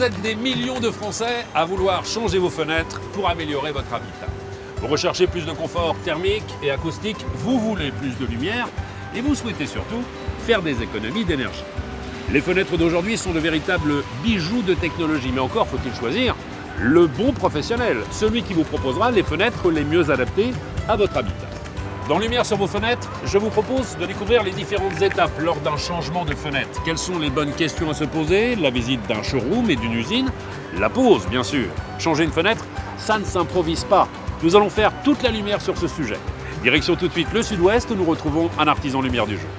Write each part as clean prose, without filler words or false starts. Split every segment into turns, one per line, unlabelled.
Vous êtes des millions de Français à vouloir changer vos fenêtres pour améliorer votre habitat. Vous recherchez plus de confort thermique et acoustique, vous voulez plus de lumière et vous souhaitez surtout faire des économies d'énergie. Les fenêtres d'aujourd'hui sont de véritables bijoux de technologie, mais encore faut-il choisir le bon professionnel, celui qui vous proposera les fenêtres les mieux adaptées à votre habitat. Dans Lumière sur vos fenêtres, je vous propose de découvrir les différentes étapes lors d'un changement de fenêtre. Quelles sont les bonnes questions à se poser? La visite d'un showroom et d'une usine, la pose bien sûr. Changer une fenêtre, ça ne s'improvise pas. Nous allons faire toute la lumière sur ce sujet. Direction tout de suite le sud-ouest où nous retrouvons un artisan lumière du jour.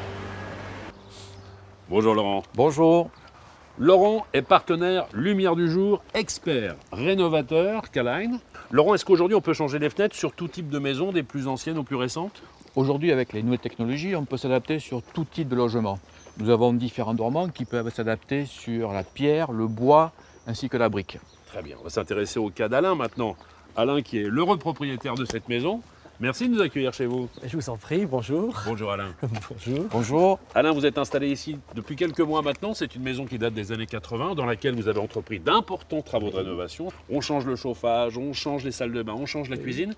Bonjour Laurent.
Bonjour.
Laurent est partenaire lumière du jour, expert rénovateur K-Line. Laurent, est-ce qu'aujourd'hui on peut changer les fenêtres sur tout type de maison, des plus anciennes aux plus récentes?
Aujourd'hui, avec les nouvelles technologies, on peut s'adapter sur tout type de logement. Nous avons différents dormants qui peuvent s'adapter sur la pierre, le bois ainsi que la brique.
Très bien, on va s'intéresser au cas d'Alain maintenant. Alain qui est l'heureux propriétaire de cette maison. Merci de nous accueillir chez vous.
Je vous en prie, bonjour.
Bonjour Alain.
Bonjour.
Bonjour.
Alain, vous êtes installé ici depuis quelques mois maintenant. C'est une maison qui date des années 80 dans laquelle vous avez entrepris d'importants travaux de rénovation. On change le chauffage, on change les salles de bain, on change la cuisine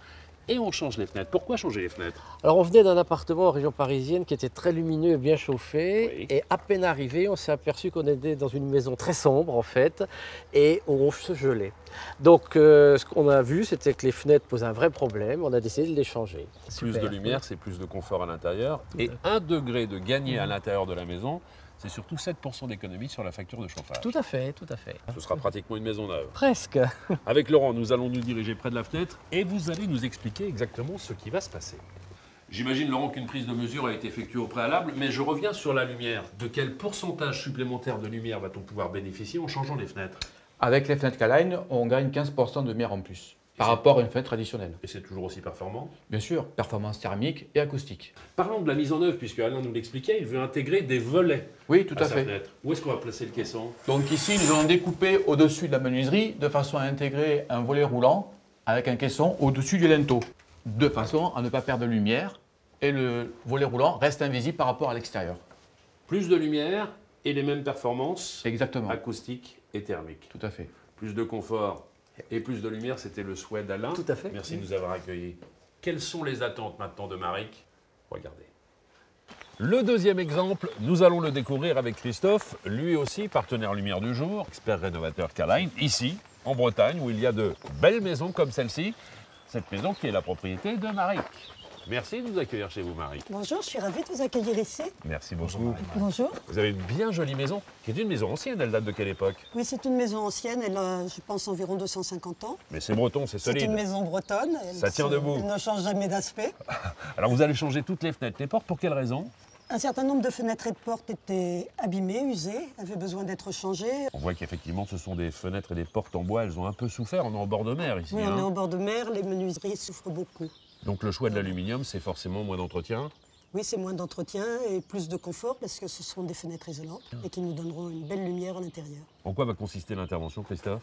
et on change les fenêtres. Pourquoi changer les fenêtres?
Alors on venait d'un appartement en région parisienne qui était très lumineux et bien chauffé.
Oui.
Et à peine arrivé, on s'est aperçu qu'on était dans une maison très sombre en fait et on se gelait. Donc ce qu'on a vu, c'était que les fenêtres posaient un vrai problème. On a décidé de les changer.
Plus de lumière, c'est plus de confort à l'intérieur. Et 1 degré de gagné à l'intérieur de la maison, c'est surtout 7% d'économie sur la facture de chauffage.
Tout à fait, tout à fait.
Ce sera pratiquement une maison neuve.
Presque.
Avec Laurent, nous allons nous diriger près de la fenêtre et vous allez nous expliquer exactement ce qui va se passer. J'imagine, Laurent, qu'une prise de mesure a été effectuée au préalable, mais je reviens sur la lumière. De quel pourcentage supplémentaire de lumière va-t-on pouvoir bénéficier en changeant les fenêtres?
Avec les fenêtres K-Line, on gagne 15% de lumière en plus par rapport à une fenêtre traditionnelle.
Et c'est toujours aussi performant?
Bien sûr, performance thermique et acoustique.
Parlons de la mise en œuvre, puisque Alain nous l'expliquait, il veut intégrer des volets
Oui, tout à
sa
fait.
fenêtre. Où est-ce qu'on va placer le caisson?
Donc ici, nous allons découper au-dessus de la menuiserie de façon à intégrer un volet roulant avec un caisson au-dessus du linteau, de façon à ne pas perdre de lumière et le volet roulant reste invisible par rapport à l'extérieur.
Plus de lumière et les mêmes performances
Exactement,
acoustiques et thermiques.
tout à fait.
Plus de confort et plus de lumière, c'était le souhait d'Alain.
Tout à fait.
Merci de nous avoir accueillis. Quelles sont les attentes maintenant de Maric? Regardez. Le deuxième exemple, nous allons le découvrir avec Christophe, lui aussi partenaire lumière du jour, expert rénovateur K-Line, ici, en Bretagne, où il y a de belles maisons comme celle-ci. Cette maison qui est la propriété de Maric. Merci de nous accueillir chez vous, Maric.
Bonjour, je suis ravie de vous accueillir ici.
Merci beaucoup.
Bonjour.
Vous avez une bien jolie maison, qui est une maison ancienne. Elle date de quelle époque?
Oui, c'est une maison ancienne, elle a, je pense, environ 250 ans.
Mais c'est breton, c'est
C'est
solide.
une maison bretonne.
Ça tient debout.
Elle ne change jamais d'aspect.
Alors vous allez changer toutes les fenêtres, les portes, pour quelle raison?
Un certain nombre de fenêtres et de portes étaient abîmées, usées, avaient besoin d'être changées.
On voit qu'effectivement ce sont des fenêtres et des portes en bois, elles ont un peu souffert, on est en bord de mer ici.
Oui, on est
hein.
en bord de mer, les menuiseries souffrent beaucoup.
Donc le choix de l'aluminium, c'est forcément moins d'entretien.
Oui, c'est moins d'entretien et plus de confort parce que ce sont des fenêtres isolantes et qui nous donneront une belle lumière à l'intérieur.
En quoi va consister l'intervention, Christophe?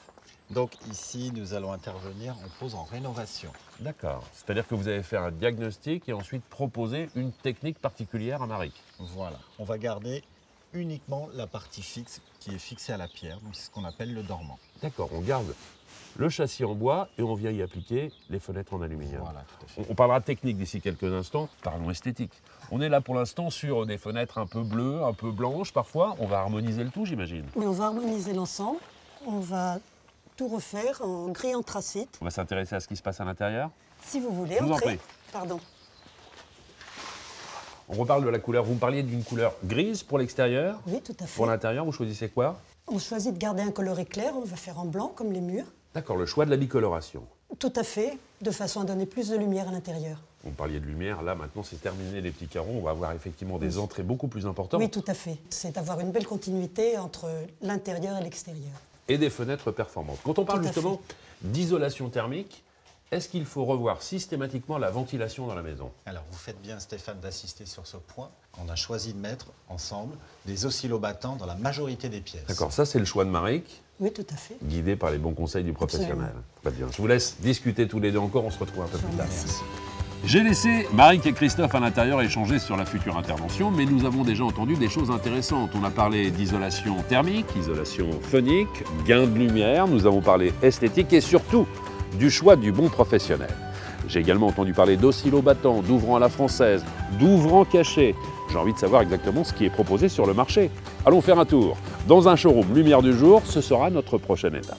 Donc ici, nous allons intervenir en pose en rénovation.
D'accord. C'est-à-dire que vous allez faire un diagnostic et ensuite proposer une technique particulière à Maric.
Voilà, on va garder uniquement la partie fixe qui est fixée à la pierre, donc c'est ce qu'on appelle le dormant.
D'accord, on garde le châssis en bois et on vient y appliquer les fenêtres en aluminium.
Voilà, tout à fait.
On parlera technique d'ici quelques instants, parlons esthétique. On est là pour l'instant sur des fenêtres un peu bleues, un peu blanches parfois. On va harmoniser le tout, j'imagine.
Oui, on va harmoniser l'ensemble. On va tout refaire en gris anthracite.
On va s'intéresser à ce qui se passe à l'intérieur.
Si vous voulez,
Je vous en
entrez.
prie.
Pardon.
On reparle de la couleur. Vous me parliez d'une couleur grise pour l'extérieur.
Oui, tout à fait.
Pour l'intérieur, vous choisissez quoi?
On choisit de garder un coloré clair, on va faire en blanc comme les murs.
D'accord, le choix de la bicoloration.
Tout à fait, de façon à donner plus de lumière à l'intérieur.
On parlait de lumière, là maintenant c'est terminé les petits carreaux, on va avoir effectivement des entrées beaucoup plus importantes.
Oui, tout à fait. C'est d'avoir une belle continuité entre l'intérieur et l'extérieur.
Et des fenêtres performantes. Quand on parle
Tout à
justement d'isolation thermique, est-ce qu'il faut revoir systématiquement la ventilation dans la maison?
Alors vous faites bien Stéphane d'assister sur ce point. On a choisi de mettre ensemble des oscillobattants dans la majorité des pièces.
D'accord, ça c'est le choix de Maric,
Oui, tout à fait.
guidé par les bons conseils du professionnel.
Absolument.
Très bien, je vous laisse discuter tous les deux encore, on se retrouve un peu plus tard.
Merci.
J'ai laissé Marik et Christophe à l'intérieur échanger sur la future intervention, mais nous avons déjà entendu des choses intéressantes. On a parlé d'isolation thermique, isolation phonique, gain de lumière, nous avons parlé esthétique et surtout du choix du bon professionnel. J'ai également entendu parler d'oscillobattants, d'ouvrants à la française, d'ouvrants cachés. J'ai envie de savoir exactement ce qui est proposé sur le marché. Allons faire un tour. Dans un showroom Lumière du jour, ce sera notre prochaine étape.